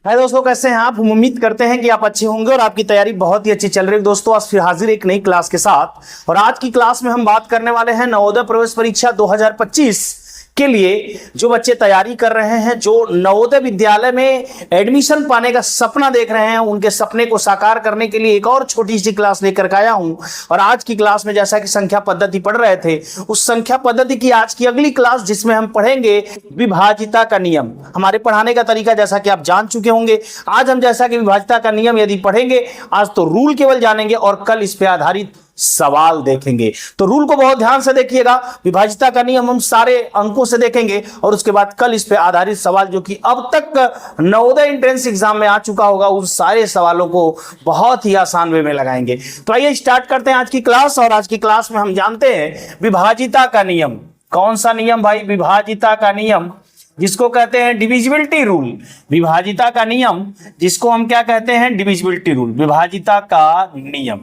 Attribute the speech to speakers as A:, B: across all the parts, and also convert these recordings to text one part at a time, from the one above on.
A: हाय दोस्तों, कैसे हैं आप। हम उम्मीद करते हैं कि आप अच्छे होंगे और आपकी तैयारी बहुत ही अच्छी चल रही है। दोस्तों, आज फिर हाजिर एक नई क्लास के साथ और आज की क्लास में हम बात करने वाले हैं नवोदय प्रवेश परीक्षा 2025 के लिए जो बच्चे तैयारी कर रहे हैं, जो नवोदय विद्यालय में एडमिशन पाने का सपना देख रहे हैं, उनके सपने को साकार करने के लिए एक और छोटी सी क्लास लेकर के आया हूं। और आज की क्लास में जैसा कि संख्या पद्धति पढ़ रहे थे, उस संख्या पद्धति की आज की अगली क्लास जिसमें हम पढ़ेंगे विभाजिता का नियम। हमारे पढ़ाने का तरीका जैसा कि आप जान चुके होंगे। आज हम जैसा कि विभाजिता का नियम यदि पढ़ेंगे, आज तो रूल केवल जानेंगे और कल इस पे आधारित सवाल देखेंगे। तो रूल को बहुत ध्यान से देखिएगा। विभाजिता का नियम हम सारे अंकों से देखेंगे और उसके बाद कल इस पे आधारित सवाल, जो कि अब तक नवोदय एंट्रेंस एग्जाम में आ चुका होगा, उन सारे सवालों को बहुत ही आसान वे में लगाएंगे। तो आइए स्टार्ट करते हैं आज की क्लास। और आज की क्लास में हम जानते हैं विभाजिता का नियम। कौन सा नियम भाई? विभाजिता का नियम, जिसको कहते हैं डिविजिबिलिटी रूल। विभाजिता का नियम जिसको हम क्या कहते हैं? Divisibility rule. विभाजिता का नियम,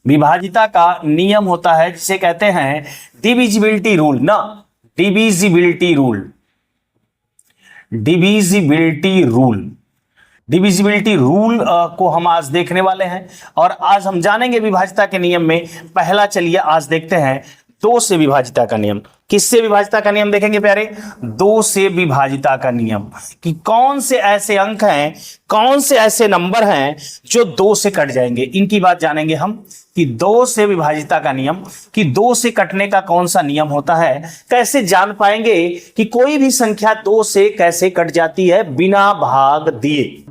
A: विभाजिता का नियम होता है जिसे कहते हैं डिविजिबिलिटी रूल ना, divisibility rule, divisibility rule. Divisibility rule को हम आज देखने वाले हैं और आज हम जानेंगे विभाजिता के नियम में पहला। चलिए आज देखते हैं 2 से विभाजिता का नियम। किससे विभाजिता का नियम देखेंगे प्यारे? 2 से विभाजिता का नियम, कि कौन से ऐसे अंक हैं, कौन से ऐसे नंबर हैं जो 2 से कट जाएंगे। इनकी बात जानेंगे हम कि 2 से विभाजिता का नियम, कि 2 से कटने का कौन सा नियम होता है। कैसे जान पाएंगे कि कोई भी संख्या 2 से कैसे कट जाती है बिना भाग दिए।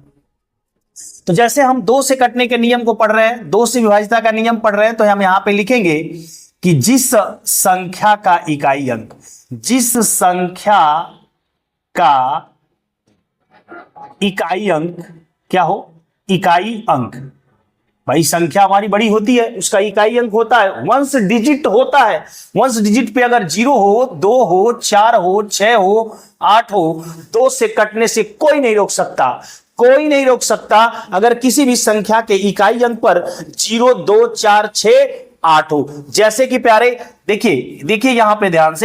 A: तो जैसे हम 2 से कटने के नियम को पढ़ रहे हैं, 2 से विभाजिता का नियम पढ़ रहे हैं, तो हम यहां पे लिखेंगे कि जिस संख्या का इकाई अंक, जिस संख्या का इकाई अंक क्या हो? इकाई अंक। भाई संख्या हमारी बड़ी होती है, उसका इकाई अंक होता है, वंश डिजिट होता है। वंश डिजिट पे अगर 0 हो, 2 हो, 4 हो, 6 हो, 8 हो, 2 से कटने से कोई नहीं रोक सकता, कोई नहीं रोक सकता। अगर किसी भी संख्या के इकाई अंक पर 0, 2, 4, 6, 8 हो। जैसे कि प्यारे देखिए यहां पे ध्यान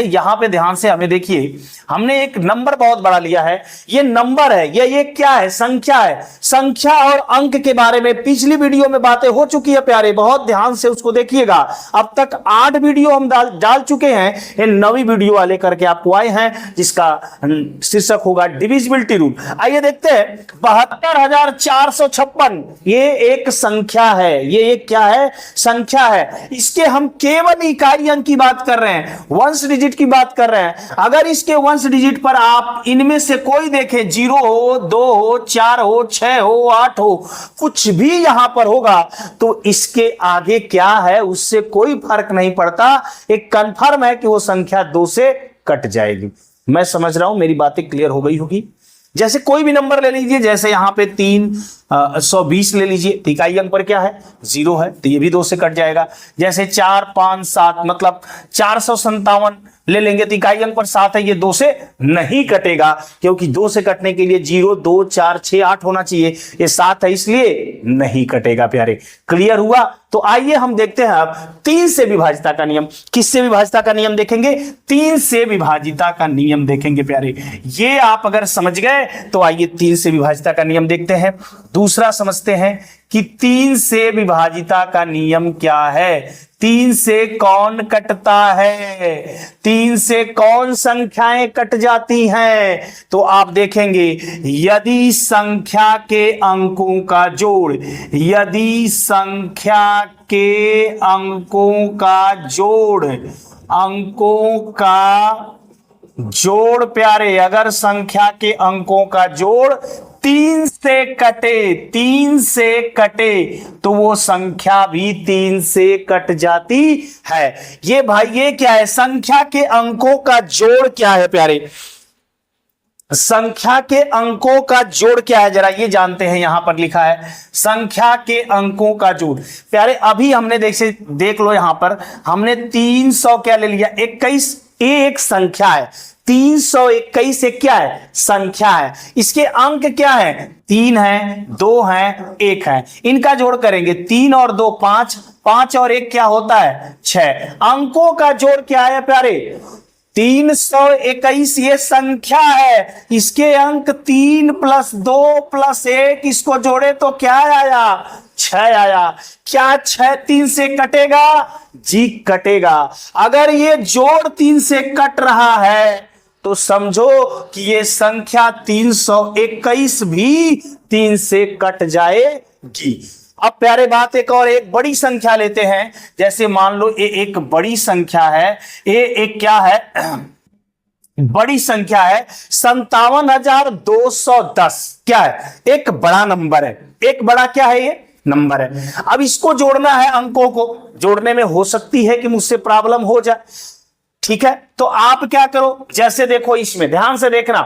A: से हमें देखिए, हमने एक नंबर बहुत बड़ा लिया है। ये नंबर है, ये क्या है? संख्या है। संख्या और अंक के बारे में पिछली वीडियो में बातें हो चुकी है प्यारे, बहुत ध्यान से उसको देखिएगा। अब तक 8 वीडियो हम डाल चुके हैं। ये 9वीं वीडियो वाले करके आपको आए हैं, जिसका शीर्षक होगा डिविजिबिलिटी रूल। आइए देखते हैं 72,456। ये एक संख्या है, ये एक क्या है? संख्या है। इसके हम केवल इकाई अंक की बात कर रहे हैं, वंश डिजिट की बात कर रहे हैं। अगर इसके वंश डिजिट पर आप इनमें से कोई देखें, 0 हो, 2 हो, 4 हो, 6 हो, 8 हो, कुछ भी यहां पर होगा, तो इसके आगे क्या है उससे कोई फर्क नहीं पड़ता। एक कंफर्म है कि वो संख्या 2 से कट जाएगी। मैं समझ रहा हूं मेरी बातें क्लियर हो गई होगी। जैसे कोई भी नंबर ले लीजिए, जैसे यहां पे 320 ले लीजिए, तो इकाई अंक पर क्या है? 0 है, तो ये भी 2 से कट जाएगा। जैसे 4, 5, 7 मतलब 457 ले लेंगे, तो इकाई अंक पर 7 है, ये 2 से नहीं कटेगा, क्योंकि 2 से कटने के लिए 0, 2, 4, 6, 8 होना चाहिए। ये 7 है, इसलिए नहीं कटेगा प्यारे। क्लियर हुआ? तो आइए हम देखते हैं अब 3 से विभाजिता का नियम। किससे विभाजिता का नियम देखेंगे? 3 से विभाजिता का नियम देखेंगे प्यारे। ये आप अगर समझ गए तो आइए 3 से विभाजिता का नियम देखते हैं। दूसरा समझते हैं कि 3 से विभाजिता का नियम क्या है। 3 से कौन कटता है? 3 से कौन संख्याएं कट जाती हैं? तो आप देखेंगे, यदि संख्या के अंकों का जोड़, यदि संख्या के अंकों का जोड़, अंकों का जोड़ प्यारे, अगर संख्या के अंकों का जोड़ 3 से कटे, 3 से कटे, तो वो संख्या भी 3 से कट जाती है। ये भाई ये क्या है? संख्या के अंकों का जोड़ क्या है प्यारे? संख्या के अंकों का जोड़ क्या है, जरा ये जानते हैं। यहां पर लिखा है संख्या के अंकों का जोड़। प्यारे अभी हमने देख लो, यहां पर हमने 300 क्या ले लिया? 21। ये एक संख्या है। 321 एक क्या है? संख्या है। इसके अंक क्या है? 3 है, 2 है, 1 है। इनका जोड़ करेंगे, 3 और 2 5, 5 और 1 क्या होता है? 6। अंकों का जोड़ क्या है प्यारे? 321 ये संख्या है, इसके अंक 3 + 2 + 1, इसको जोड़े तो क्या आया? 6 आया। क्या 6 3 से कटेगा? जी कटेगा। अगर ये जोड़ 3 से कट रहा है तो समझो कि ये संख्या 321 भी 3 से कट जाएगी। अब प्यारे बात एक बड़ी संख्या लेते हैं। जैसे मान लो ये एक बड़ी संख्या है, ये एक क्या है? बड़ी संख्या है 57,210। क्या है? एक बड़ा नंबर है। एक बड़ा क्या है? ये नंबर है। अब इसको जोड़ना है, अंकों को जोड़ने में हो सकती है कि मुझसे प्रॉब्लम हो जाए, ठीक है? तो आप क्या करो, जैसे देखो इसमें ध्यान से देखना,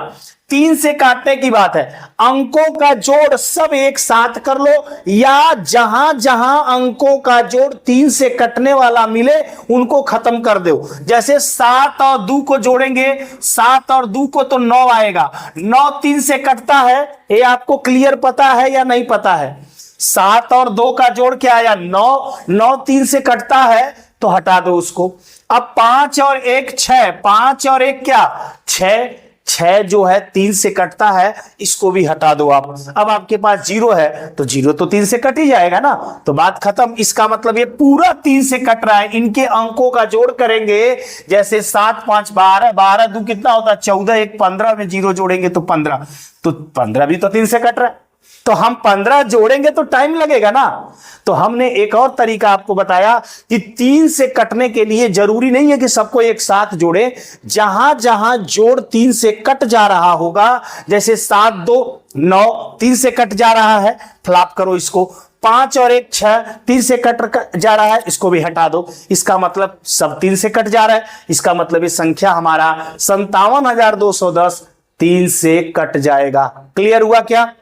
A: 3 से काटने की बात है, अंकों का जोड़ सब एक साथ कर लो, या जहां जहां अंकों का जोड़ 3 से कटने वाला मिले उनको खत्म कर दो। जैसे 7 और 2 को जोड़ेंगे, 7 और 2 को तो 9 आएगा। 9 3 से कटता है, ये आपको क्लियर पता है या नहीं पता है? 7 और 2 का जोड़ क्या आया? 9। 9 3 से कटता है तो हटा दो उसको। अब 5 और 1 6, 5 और 1 क्या? 6। 6 जो है 3 से कटता है, इसको भी हटा दो आप। अब आपके पास 0 है तो 0 तो 3 से कट ही जाएगा ना, तो बात खत्म। इसका मतलब ये पूरा 3 से कट रहा है। इनके अंकों का जोड़ करेंगे, जैसे 7 5 12, 12 2 कितना होता है? 14, 1 15 में 0 जोड़ेंगे तो 15, तो 15 भी तो 3 से कट रहा है। तो हम 15 जोड़ेंगे तो टाइम लगेगा ना। तो हमने एक और तरीका आपको बताया कि 3 से कटने के लिए जरूरी नहीं है कि सबको एक साथ जोड़े। जहां जहां जोड़ 3 से कट जा रहा होगा, जैसे 7 2 9 3 से कट जा रहा है, फ्लॉप करो इसको। 5 और 1 6 3 से कट जा रहा है, इसको भी हटा दो। इसका मतलब सब 3 से कट जा रहा है। इसका मतलब ये संख्या हमारा 57,210 3 से कट जाएगा। क्लियर हुआ क्या?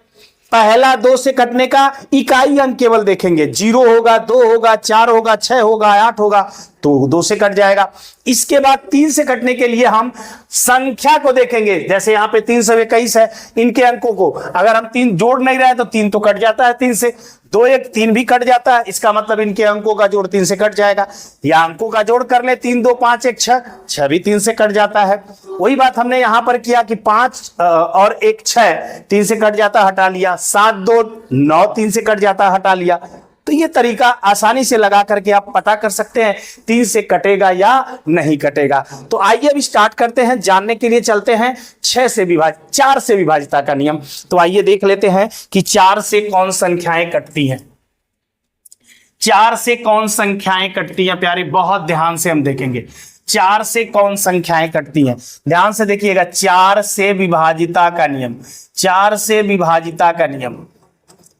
A: पहला 2 से कटने का इकाई अंक केवल देखेंगे, 0 होगा, 2 होगा, 4 होगा, 6 होगा, 8 होगा, तो 2 से कट जाएगा। इसके बाद 3 से कटने के लिए हम संख्या को देखेंगे। जैसे यहां पे 321 है, इनके अंकों को अगर हम 3 जोड़ नहीं रहे तो 3 तो कट जाता है 3 से, 2 1 3 भी कट जाता है। इसका मतलब इनके अंकों का जोड़ 3 से कट जाएगा। या अंकों का जोड़ कर ले, 3 2 5 1 6, 6 भी 3 से कट जाता है। वही बात हमने यहां पर किया कि 5 और 1 6 3 से कट जाता, हटा लिया। 7 2 9 3 से कट जाता, हटा लिया। तो ये तरीका आसानी से लगा करके आप पता कर सकते हैं 3 से कटेगा या नहीं कटेगा। तो आइए अब स्टार्ट करते हैं। जानने के लिए चलते हैं 4 से विभाजिता का नियम। तो आइए देख लेते हैं कि 4 से कौन संख्याएं कटती हैं। 4 से कौन संख्याएं कटती हैं प्यारे, बहुत ध्यान से हम देखेंगे 4 से कौन संख्याएं कटती हैं। ध्यान से देखिएगा, 4 से विभाजिता का नियम, 4 से विभाजिता का नियम,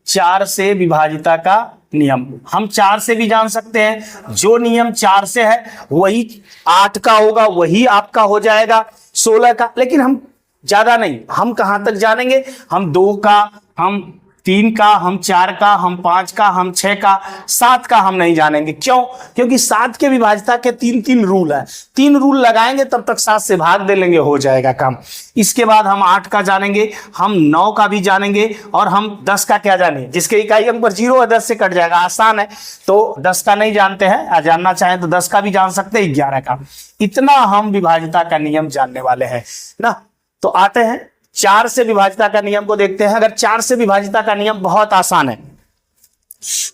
A: 4 से विभाजिता का नियम हम 4 से भी जान सकते हैं। जो नियम 4 से है वही 8 का होगा, वही आपका हो जाएगा 16 का। लेकिन हम ज्यादा नहीं, हम कहां तक जानेंगे? हम 2 का, हम 3 का, हम 4 का, हम 5 का, हम 6 का, 7 का हम नहीं जानेंगे। क्यों? क्योंकि 7 के विभाजिता के 3 रूल है। 3 रूल लगाएंगे तब तक 7 से भाग दे लेंगे, हो जाएगा काम। इसके बाद हम 8 का जानेंगे, हम 9 का भी जानेंगे, और हम 10 का क्या जानेंगे? जिसके इकाई अंक पर 0 है 10 से कट जाएगा, आसान है। तो 10 का नहीं जानते हैं, जानना चाहें तो 10 का भी जान सकते हैं, 11 का। इतना हम विभाजिता का नियम जानने वाले हैं ना। तो आते हैं 4 से विभाजिता का नियम को देखते हैं। अगर 4 से विभाजिता का नियम बहुत आसान है।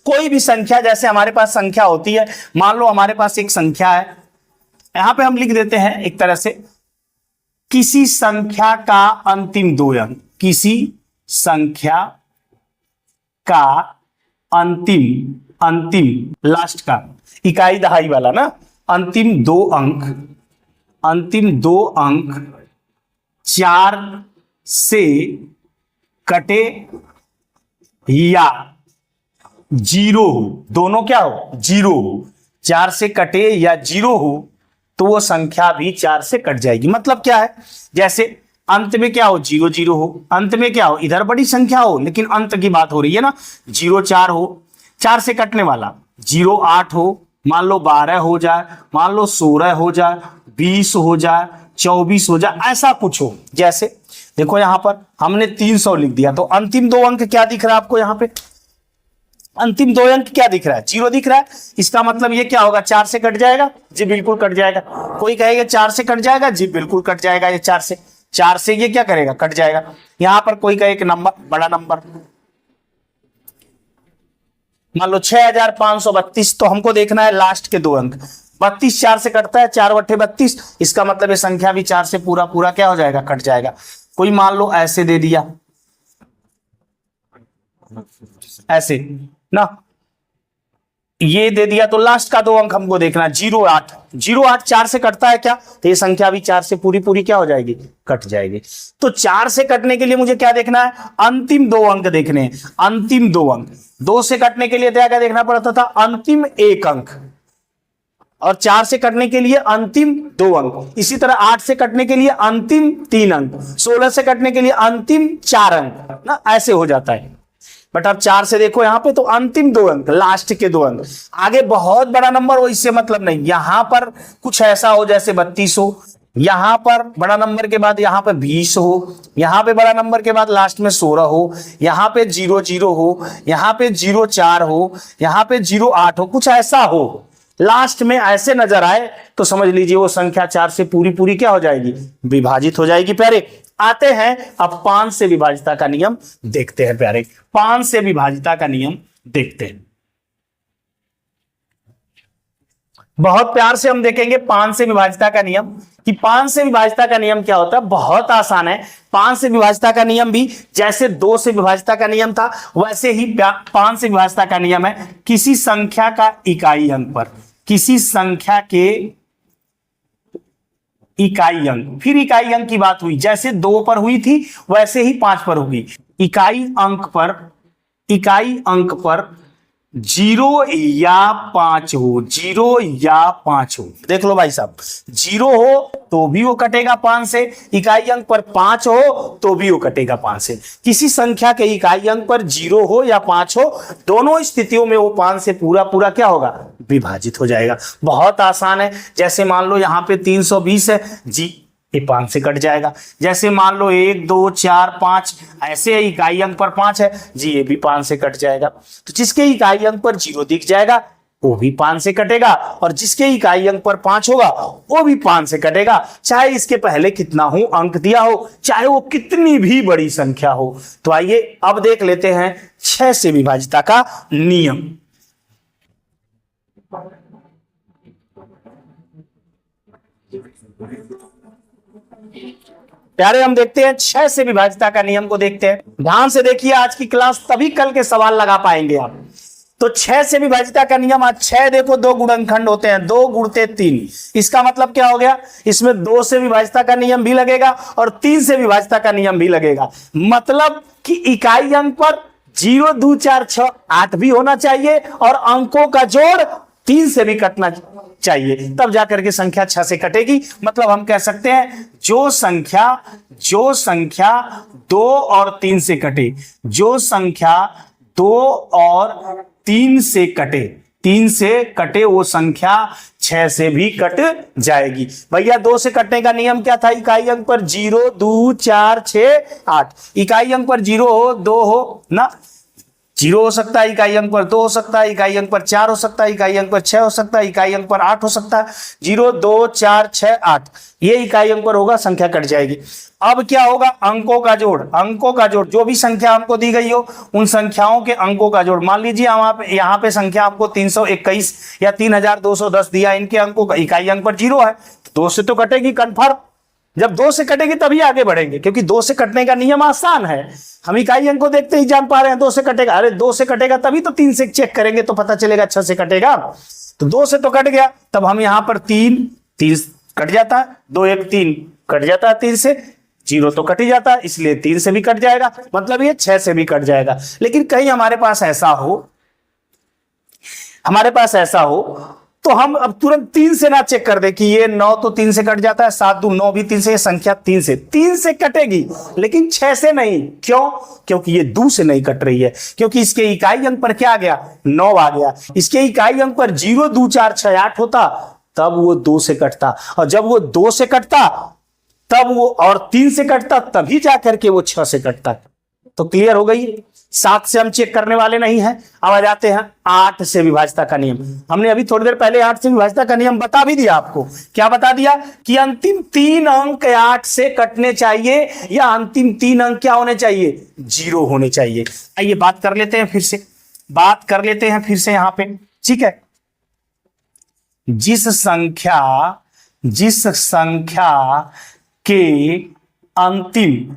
A: कोई भी संख्या, जैसे हमारे पास संख्या होती है, मान लो हमारे पास एक संख्या है, यहां पे हम लिख देते हैं एक तरह से, किसी संख्या का अंतिम 2 अंक, किसी संख्या का अंतिम लास्ट का इकाई दहाई वाला ना, अंतिम 2 अंक 4 से कटे या 0 हो, दोनों क्या हो? 0 हो। 4 से कटे या 0 हो तो वो संख्या भी 4 से कट जाएगी। मतलब क्या है? जैसे अंत में क्या हो? 0 0 हो। अंत में क्या हो? इधर बड़ी संख्या हो, लेकिन अंत की बात हो रही है ना। 0 4 हो, 4 से कटने वाला। 0 8 हो, मान लो 12 हो जाए, मान लो 16 हो जाए, 20 हो जाए, 24 हो जाए, ऐसा कुछ हो। जैसे देखो यहां पर हमने 300 लिख दिया, तो अंतिम 2 अंक क्या दिख रहा है आपको? यहां पे अंतिम दो अंक क्या दिख रहा है? 0 दिख रहा है। इसका मतलब ये क्या होगा? 4 से कट जाएगा? जी बिल्कुल कट जाएगा। कोई कहेगा 4 से कट जाएगा? जी बिल्कुल कट जाएगा। ये 4 से ये क्या करेगा? कट जाएगा। यहां पर कोई कहे कि नंबर, बड़ा नंबर मान लो 6532, तो हमको देखना है लास्ट के दो अंक। 32 4 से कटता है, 4 बट्टे 32। इसका मतलब ये संख्या भी 4 से पूरा पूरा क्या हो जाएगा? कट जाएगा। कोई मान लो ऐसे दे दिया, ऐसे ना, ये दे दिया, तो लास्ट का दो अंक हमको देखना है 08। 08 4 से कटता है क्या? तो ये संख्या भी 4 से पूरी पूरी क्या हो जाएगी? कट जाएगी। तो 4 से कटने के लिए मुझे क्या देखना है? अंतिम दो अंक देखने हैं। अंतिम दो अंक। 2 से कटने के लिए क्या देखना पड़ता था? अंतिम एक अंक। और 4 से कटने के लिए अंतिम दो अंक। इसी तरह 8 से कटने के लिए अंतिम 3 अंक। 16 से कटने के लिए अंतिम 4 अंक ना, ऐसे हो जाता है। बट अब 4 से देखो यहां पे, तो अंतिम दो अंक, लास्ट के दो अंक। आगे बहुत बड़ा नंबर हो इससे मतलब नहीं। यहां पर कुछ ऐसा हो जैसे 32 हो, यहां पर बड़ा नंबर के बाद यहां पे 20 हो, यहां पे बड़ा नंबर के बाद लास्ट में 16 हो, यहां पे 00 हो, यहां पे 04 हो, यहां पे 08 हो, कुछ ऐसा हो लास्ट में ऐसे नजर आए, तो समझ लीजिए वो संख्या 4 से पूरी पूरी क्या हो जाएगी? विभाजित हो जाएगी। प्यारे आते हैं अब 5 से विभाजिता का नियम देखते हैं। प्यारे 5 से विभाजिता का नियम देखते हैं। बहुत प्यार से हम देखेंगे 5 से विभाजिता का नियम, कि 5 से विभाजिता का नियम क्या होता है। बहुत आसान है। 5 से विभाजिता का नियम भी जैसे 2 से विभाजिता का नियम था, वैसे ही 5 से विभाजिता का नियम है। किसी संख्या का इकाई अंक पर, किसी संख्या के इकाई अंक, फिर इकाई अंक की बात हुई, जैसे 2 पर हुई थी वैसे ही 5 पर होगी। इकाई अंक पर 0 या 5 हो, 0 या 5 हो। देख लो भाई साहब, 0 हो तो भी वो कटेगा 5 से, इकाई अंक पर 5 हो तो भी वो कटेगा 5 से। किसी संख्या के इकाई अंक पर 0 हो या 5 हो, दोनों स्थितियों में वो 5 से पूरा पूरा क्या होगा? विभाजित हो जाएगा। बहुत आसान है। जैसे मान लो यहां पे 320 है जी, ये 5 से कट जाएगा। जैसे मान लो 1 2 4 5, ऐसे इकाई अंक पर 5 है जी, ये भी 5 से कट जाएगा। तो जिसके इकाई अंक पर 0 दिख जाएगा वो भी 5 से कटेगा, और जिसके इकाई अंक पर 5 होगा वो भी 5 से कटेगा, चाहे इसके पहले कितना हो अंक दिया हो, चाहे वो कितनी भी बड़ी संख्या हो। तो आइए अब देख लेते हैं 6 से विभाजिता का नियम। प्यारे हम देखते हैं 6 से विभाजिता का नियम को देखते हैं। ध्यान से देखिए, आज की क्लास तभी कल के सवाल लगा पाएंगे आप। तो 6 से विभाजिता का नियम, आज 6 देखो 2 गुणनखंड होते हैं, 2 गुणते 3। इसका मतलब क्या हो गया? इसमें 2 से विभाजिता का नियम भी लगेगा और 3 से विभाजिता का नियम भी लगेगा। मतलब कि इकाई अंक पर 0 2 4 6 8 भी होना चाहिए और अंकों का जोड़ 3 से भी कटना चाहिए, तब जाकर के संख्या 6 से कटेगी। मतलब हम कह सकते हैं जो संख्या 2 और 3 से कटे, जो संख्या 2 और 3 से कटे, 3 से कटे वो संख्या 6 से भी कट जाएगी। भैया 2 से कटने का नियम क्या था? इकाई अंक पर 0 2 4 6 8, इकाई अंक पर 0 हो 2 हो ना, 0 हो सकता है, इकाई अंक पर 2 हो सकता है, इकाई अंक पर 4 हो सकता है, इकाई अंक पर 6 हो सकता है, इकाई अंक पर 8 हो सकता है। 0 2 4 6 8 ये इकाई अंक पर होगा, संख्या कट जाएगी। अब क्या होगा? अंकों का जोड़, अंकों का जोड़, जो भी संख्या हमको दी गई हो उन संख्याओं के अंकों का जोड़। मान लीजिए यहाँ पे संख्या आपको 321 या 3210 दिया, इनके अंकों का इकाई अंक पर 0 है, 2 से तो कटेगी कन्फर्म। जब 2 से कटेगी तभी आगे बढ़ेंगे, क्योंकि 2 से कटने का नियम आसान है। हम इकाई अंक को देखते ही जान पा रहे हैं 2 से कटेगा। अरे 2 से कटेगा तभी तो 3 से चेक करेंगे तो पता चलेगा 6 से कटेगा। तो 2 से तो कट गया, तब हम यहां पर 3 कट जाता है, 2 1 3 कट जाता है 3 से, 0 तो कट ही जाता है, इसलिए 3 से भी कट जाएगा, मतलब ये 6 से भी कट जाएगा। लेकिन कहीं हमारे पास ऐसा हो तो हम अब तुरंत 3 से ना चेक कर दे कि ये 9 तो 3 से कट जाता है, 7 2 9 भी 3 से, ये संख्या 3 से कटेगी, लेकिन 6 से नहीं। क्यों? क्योंकि ये 2 से नहीं कट रही है, क्योंकि इसके इकाई अंक पर क्या आ गया? 9 आ गया। इसके इकाई अंक पर 0 2 4 6 8 होता तब वो 2 से कटता, और जब वो 2 से कटता तब वो और 3 से कटता, तभी जाकर के वो 6 से कटता। तो क्लियर हो गई। 7 से हम चेक करने वाले नहीं हैं। अब आ जाते हैं 8 से विभाज्यता का नियम। हमने अभी थोड़ी देर पहले 8 से विभाज्यता का नियम बता भी दिया आपको। क्या बता दिया कि अंतिम 3 अंक 8 से कटने चाहिए, या अंतिम 3 अंक क्या होने चाहिए, 0 होने चाहिए। आइए बात कर लेते हैं फिर से, यहां पे, ठीक है। जिस संख्या के अंतिम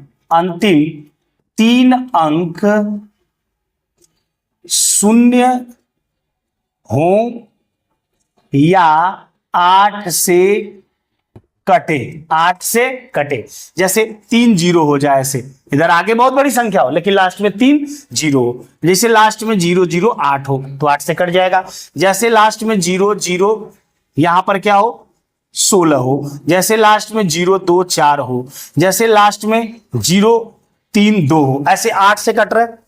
A: 3 अंक शून्य हो या 8 से कटे, जैसे 3 0 हो जाए, ऐसे इधर आगे बहुत बड़ी संख्या हो लेकिन लास्ट में 3 0 हो, जैसे लास्ट में 0 0 8 हो तो 8 से कट जाएगा। जैसे लास्ट में 0 0 यहां पर क्या हो, 16 हो। जैसे लास्ट में 0 2 4 हो। जैसे लास्ट में 0 3 2 हो। ऐसे 8 से कट रहे हैं।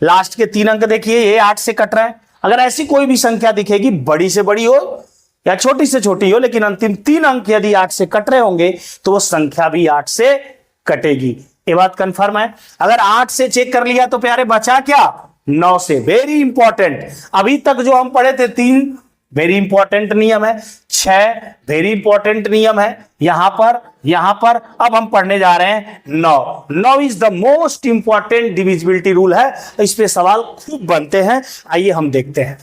A: लास्ट के 3 अंक देखिए, ये 8 से कट रहे हैं। अगर ऐसी कोई भी संख्या दिखेगी, बड़ी से बड़ी हो या छोटी से छोटी हो, लेकिन अंतिम 3 अंक यदि 8 से कट रहे होंगे तो वो संख्या भी 8 से कटेगी। ये बात कंफर्म है। अगर 8 से चेक कर लिया तो प्यारे बचा क्या, 9 से। Very important. अभी तक जो हम पढ़े थे 3 वेरी इंपॉर्टेंट नियम है, 6 वेरी इंपॉर्टेंट नियम है। यहां पर अब हम पढ़ने जा रहे हैं 9 is the most important divisibility rule है। इस पे सवाल खूब बनते हैं। आइए हम देखते हैं।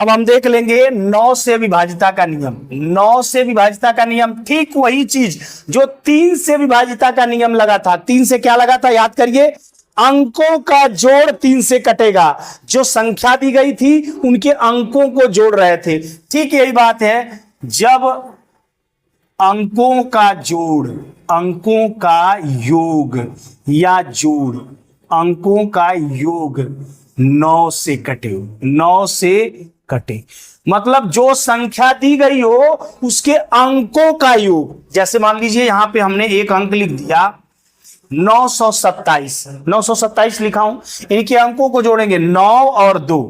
A: अब हम देख लेंगे 9 से विभाजिता का नियम। 9 से विभाजिता का नियम ठीक वही चीज जो 3 से विभाजिता का नियम लगा था। 3 से क्या लगा था, याद करिए, अंकों का जोड़ 3 से कटेगा। जो संख्या दी गई थी उनके अंकों को जोड़ रहे थे। ठीक यही बात है, जब अंकों का जोड़, अंकों का योग या जोड़, अंकों का योग 9 से कटे, 9 से कटे, मतलब जो संख्या दी गई हो उसके अंकों का योग। जैसे मान लीजिए यहां पे हमने एक अंक लिख दिया 927 लिखा हूं। इनके अंकों को जोड़ेंगे 9 और 2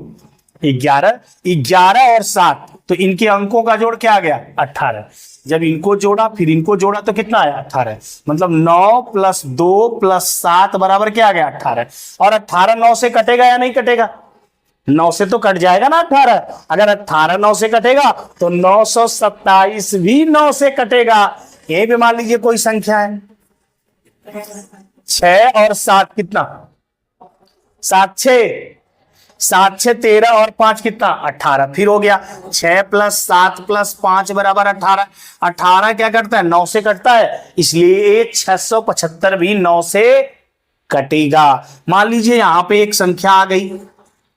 A: 11, 11 और 7, तो इनके अंकों का जोड़ क्या आ गया, 18। जब इनको जोड़ा फिर इनको जोड़ा तो कितना आया, 18। मतलब 9 + 2 + 7 बराबर क्या आ गया, 18। और 18 9 से कटेगा या नहीं कटेगा, 9 से तो कट जाएगा ना 18। अगर 18 9 से कटेगा तो 927 भी 9 से कटेगा। ये भी मान लीजिए कोई संख्या है, 6 और 7 कितना, 7 6 13 और 5 कितना, 18। फिर हो गया 6 + 7 + 5 बराबर 18। 18 क्या करता है, 9 से कटता है, इसलिए 675 भी 9 से कटेगा। मान लीजिए यहां पे एक संख्या आ गई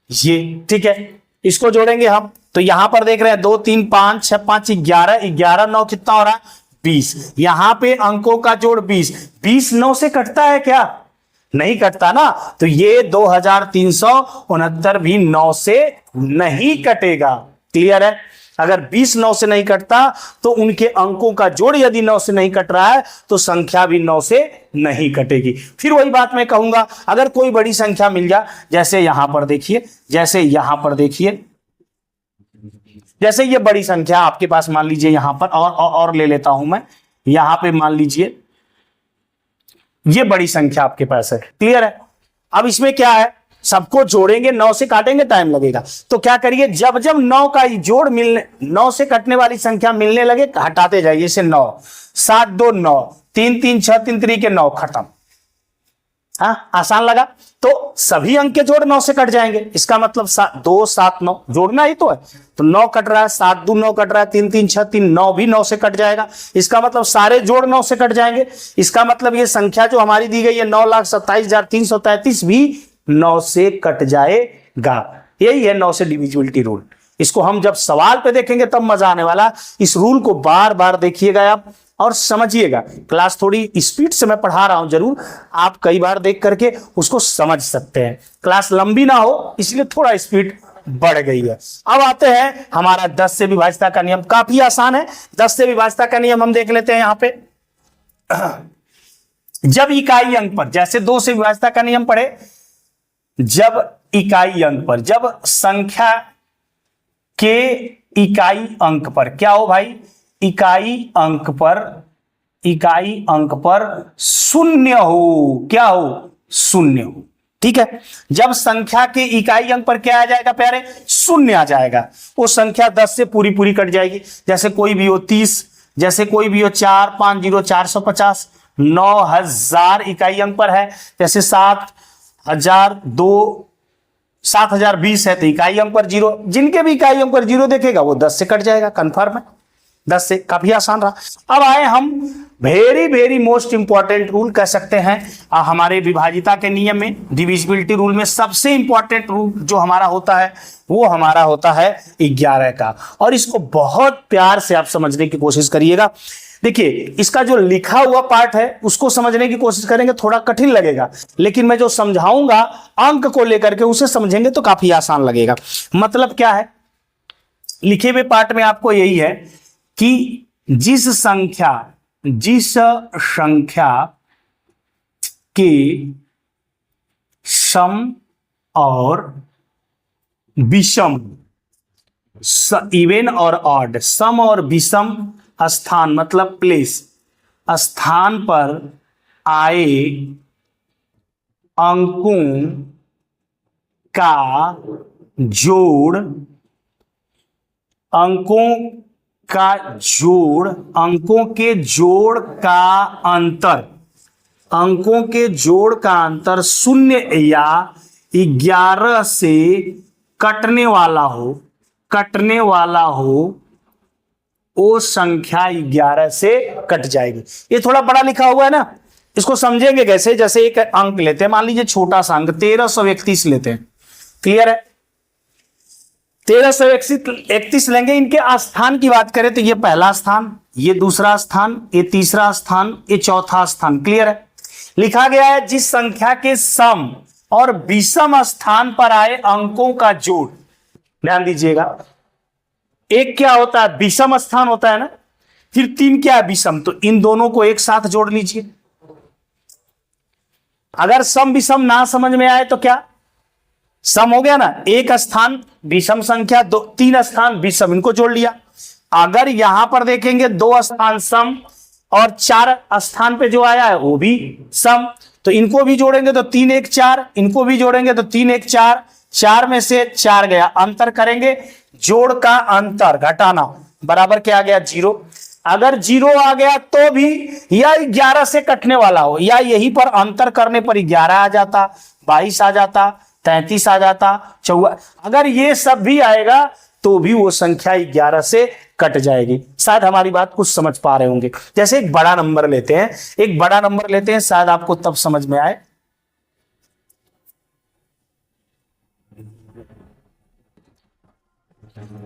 A: ये, ठीक है, इसको जोड़ेंगे हम। तो यहां पर देख रहे हैं 2 3 5 6 5 11, 11 9 कितना हो रहा है, 20। यहां पे अंकों का जोड़ 20, 20 9 से कटता है क्या, नहीं कटता ना। तो ये 2369 भी 9 से नहीं कटेगा। क्लियर है। अगर 20 9 से नहीं कटता तो उनके अंकों का जोड़ यदि 9 से नहीं कट रहा है तो संख्या भी 9 से नहीं कटेगी। फिर वही बात मैं कहूंगा, अगर कोई बड़ी संख्या मिल जाए, जैसे यहां पर देखिए, जैसे ये बड़ी संख्या आपके पास, मान लीजिए यहां पर और ले लेता हूं मैं, यहां पे मान लीजिए ये बड़ी संख्या आपके पास है। क्लियर है। अब इसमें क्या है, सबको जोड़ेंगे, 9 से काटेंगे टाइम लगेगा। तो क्या करिए, जब जब 9 का जोड़ मिलने, 9 से कटने वाली संख्या मिलने लगे, हटाते जाइए। जैसे 9 7 2 9 3 3 6 3 3 के 9 खत्म। हाँ, आसान लगा। तो सभी अंक के जोड़ 9 से कट जाएंगे। इसका मतलब 2 7 9 जोड़ना ही तो है। तो 9 कट रहा है, 7 2 9 कट रहा है, 3 3 6 3 9 भी 9 से कट जाएगा। इसका मतलब सारे जोड़ 9 से कट जाएंगे। इसका मतलब ये संख्या जो हमारी दी गई है 9,27,333 भी 9 से कट जाएगा। यही है 9 से डिविजिबिलिटी रूल। इसको हम जब सवाल पे देखेंगे तब मजा आने वाला। इस रूल को बार बार देखिएगा आप और समझिएगा। क्लास थोड़ी स्पीड से मैं पढ़ा रहा हूं, जरूर आप कई बार देख करके उसको समझ सकते हैं। क्लास लंबी ना हो इसलिए थोड़ा स्पीड बढ़ गई है। अब आते हैं हमारा 10 से विभाजिता का नियम। काफी आसान है। 10 से विभाजिता का नियम हम देख लेते हैं यहां पे। जब इकाई अंक पर, जैसे 2 से विभाजिता का नियम पढ़े, जब इकाई अंक पर, जब संख्या के इकाई अंक पर क्या हो भाई, इकाई अंक पर इकाई अंक पर शून्य हो। क्या हो? शून्य हो। ठीक है, जब संख्या के इकाई अंक पर क्या आ जाएगा प्यारे? शून्य आ जाएगा। वो संख्या 10 से पूरी पूरी कट जाएगी। जैसे कोई भी हो 30, जैसे कोई भी हो 4 5 0 450, 9000 इकाई अंक पर है। जैसे 7020 है तो इकाई अंक पर 0, जिनके भी इकाई अंक पर 0 देखेगा वो 10 से कट जाएगा। कंफर्म है? 10 से। काफी आसान रहा। अब आए हम very very most important rule कह सकते हैं हमारे विभाजिता के नियम में, डिविजिबिलिटी रूल में सबसे इंपॉर्टेंट रूल जो हमारा होता है वो हमारा होता है 11 का। और इसको बहुत प्यार से आप समझने की कोशिश करिएगा। देखिए, इसका जो लिखा हुआ पार्ट है उसको समझने की कोशिश करेंगे, थोड़ा कठिन लगेगा, लेकिन मैं जो समझाऊंगा अंक को लेकर के उसे समझेंगे तो काफी आसान लगेगा। मतलब क्या है? लिखे हुए पार्ट में आपको यही है कि जिस संख्या के सम और विषम, इवन और ऑड, सम और विषम स्थान मतलब प्लेस, स्थान पर आए अंकों का जोड़, अंकों के जोड़ का अंतर, अंकों के जोड़ का अंतर 0 या 11 से कटने वाला हो, वो संख्या 11 से कट जाएगी। ये थोड़ा बड़ा लिखा हुआ है ना, इसको समझेंगे कैसे? जैसे एक अंक लेते हैं, मान लीजिए छोटा सा अंक 1331 लेते हैं। क्लियर है? 1331 लेंगे। इनके स्थान की बात करें तो ये पहला स्थान, ये दूसरा स्थान, ये तीसरा स्थान, ये चौथा स्थान। क्लियर है? लिखा गया है जिस संख्या के सम और विषम स्थान पर आए अंकों का जोड़। ध्यान दीजिएगा, एक क्या होता है? विषम स्थान होता है ना, फिर 3 क्या है? विषम। तो इन दोनों को एक साथ जोड़ लीजिए। अगर सम विषम ना समझ में आए तो क्या? सम हो गया ना, एक स्थान विषम संख्या, 3 स्थान विषम, इनको जोड़ लिया। अगर यहां पर देखेंगे 2 स्थान सम और 4 स्थान पे जो आया है वो भी सम, तो इनको भी जोड़ेंगे तो 3 1 4, इनको भी जोड़ेंगे तो 3 1 4, 4 में से 4 गया, अंतर करेंगे, जोड़ का अंतर घटाना बराबर क्या आ गया? 0। अगर 0 आ गया तो भी या 11 से कटने वाला हो, या यहीं पर अंतर करने पर 11 आ जाता, 22 आ जाता, 33 आ जाता, 54, अगर ये सब भी आएगा तो भी वो संख्या 11 से कट जाएगी। शायद हमारी बात कुछ समझ पा रहे होंगे। जैसे एक बड़ा नंबर लेते हैं, शायद आपको तब समझ में आए।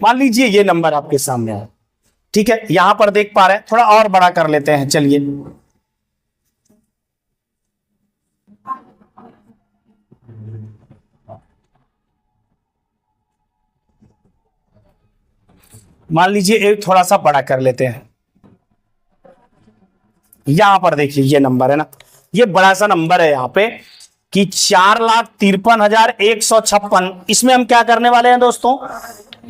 A: मान लीजिए ये नंबर आपके सामने है, ठीक है, यहां पर देख पा रहे हैं, थोड़ा और बड़ा कर लेते हैं। चलिए, मान लीजिए एक थोड़ा सा बड़ा कर लेते हैं। यहां पर देखिए ये नंबर है ना, ये बड़ा सा नंबर है यहां पे कि 4,53,156। इसमें हम क्या करने वाले हैं दोस्तों?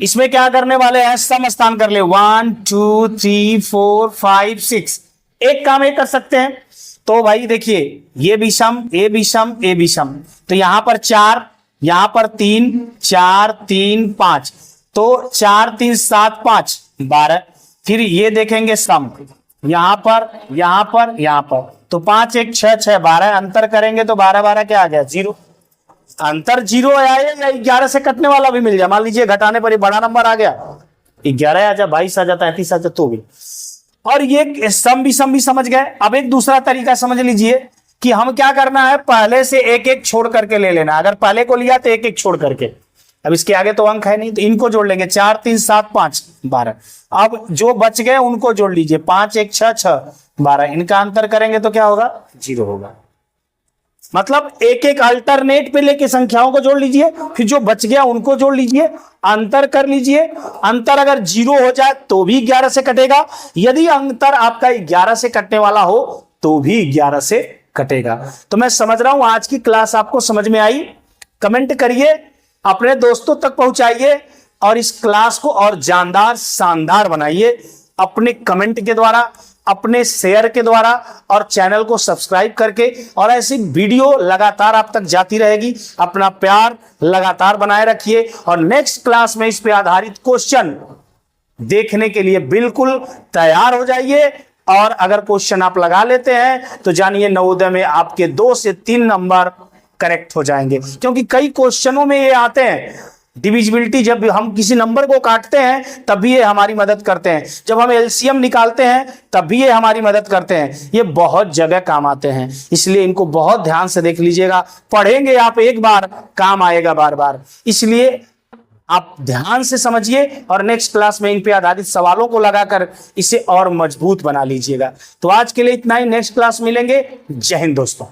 A: इसमें क्या करने वाले हैं? सम स्थान कर ले, 1 2 3 4 5 6। एक काम ये कर सकते हैं, तो भाई देखिए ये विषम, ये विषम, ये विषम, तो यहां पर 4, यहां पर 3, 4 3 5, तो 4 3 7 5 12। फिर ये देखेंगे सम, यहां पर, यहां पर, यहां पर, तो 5 1 6 6 12, अंतर करेंगे तो 12 12 क्या आ गया? 0। अंतर 0 आया या 11 से कटने वाला भी मिल जाए। मान लीजिए घटाने पर ये बड़ा नंबर आ गया, 11 आ जाए, 22 आ जाता, 33 आ जाए, तो भी। और ये सम भी समझ गए। अब एक दूसरा तरीका समझ लीजिए कि हम क्या करना है, पहले से एक एक छोड़ करके ले लेना। अगर पहले को लिया तो एक एक छोड़ करके, अब इसके आगे तो अंक है नहीं, तो इनको जोड़ लेंगे, 4 3 7 5 12। अब जो बच गए उनको जोड़ लीजिए, 5 1 6 6 12, इनका अंतर करेंगे तो क्या होगा? 0 होगा। मतलब एक एक अल्टरनेट पे लेके संख्याओं को जोड़ लीजिए, फिर जो बच गया उनको जोड़ लीजिए, अंतर कर लीजिए। अंतर अगर 0 हो जाए तो भी 11 से कटेगा, यदि अंतर आपका 11 से कटने वाला हो तो भी 11 से कटेगा। तो मैं समझ रहा हूं आज की क्लास आपको समझ में आई। कमेंट करिए, अपने दोस्तों तक पहुंचाइए और इस क्लास को और जानदार शानदार बनाइए अपने कमेंट के द्वारा, अपने शेयर के द्वारा और चैनल को सब्सक्राइब करके, और ऐसी वीडियो लगातार आप तक जाती रहेगी। अपना प्यार लगातार बनाए रखिए और नेक्स्ट क्लास में इस पे आधारित क्वेश्चन देखने के लिए बिल्कुल तैयार हो जाइए। और अगर क्वेश्चन आप लगा लेते हैं तो जानिए नवोदय में आपके 2 से 3 नंबर करेक्ट हो जाएंगे, क्योंकि कई क्वेश्चनों में ये आते हैं। डिविजिबिलिटी, जब हम किसी नंबर को काटते हैं तब भी ये हमारी मदद करते हैं, जब हम एलसीएम निकालते हैं तब भी ये हमारी मदद करते हैं। ये बहुत जगह काम आते हैं, इसलिए इनको बहुत ध्यान से देख लीजिएगा। पढ़ेंगे आप एक बार, काम आएगा बार बार, इसलिए आप ध्यान से समझिए और नेक्स्ट क्लास में इन पे आधारित सवालों को लगाकर इसे और मजबूत बना लीजिएगा। तो आज के लिए इतना ही, नेक्स्ट क्लास मिलेंगे। जय हिंद दोस्तों।